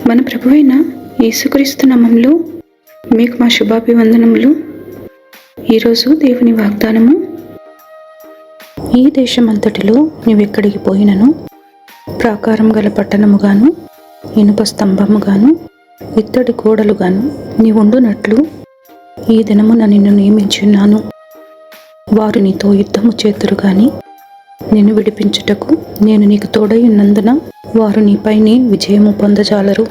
మన ప్రభువైన యేసుక్రీస్తు నామములో మీకు మా శుభాభివందనములు. ఈరోజు దేవుని వాగ్దానము, ఈ దేశమంతటిలో నీవెక్కడికి పోయినను ప్రాకారం గల పట్టణముగాను, ఇనుప స్తంభముగాను, ఇత్తడి గోడలుగాను నీవుండునట్లు ఈ దినమున నిన్ను నియమించున్నాను. వారు నీతో యుద్ధము చేతురు గాని నిన్ను విడిపించుటకు నేను నీకు తోడై ఉన్నందున వారు నీపైనే విజయము పొందజాలరు.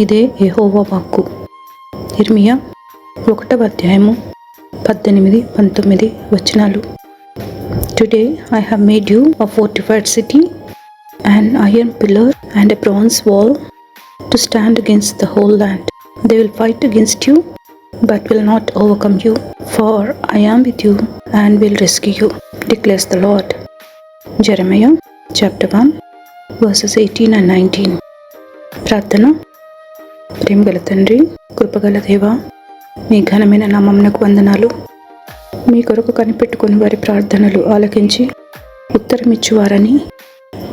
ఇదే యెహోవా వాక్కు. ఇర్మియా 1వ అధ్యాయము 18-19 వచనాలు. Today I have made you a fortified city, an iron pillar and a bronze wall to stand against the whole land. They will fight against you but will not overcome you, for I am with you and will rescue you, declares the Lord. Jeremiah chapter 1 verses 18 and 19. ప్రార్థన. ప్రేమగల తండ్రి, కృపగల దేవా, మీ ఘనమైన నామమునకు వందనాలు. మీ కొరకు కనిపెట్టుకుని వారి ప్రార్థనలు ఆలకించి ఉత్తరమిచ్చువారని,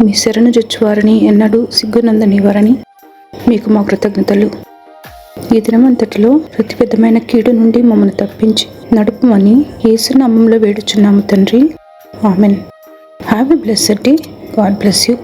మీ శరణు జొచ్చువారని, ఎన్నడూ సిగ్గునందనివారని మీకు మా కృతజ్ఞతలు. ఈ దినమంతటిలో ప్రతి విధమైన కీడు నుండి మమ్మల్ని తప్పించి నడుపుమని యేసు నామములో వేడుచున్నాము తండ్రి. Amen. Have a blessed day. God bless you.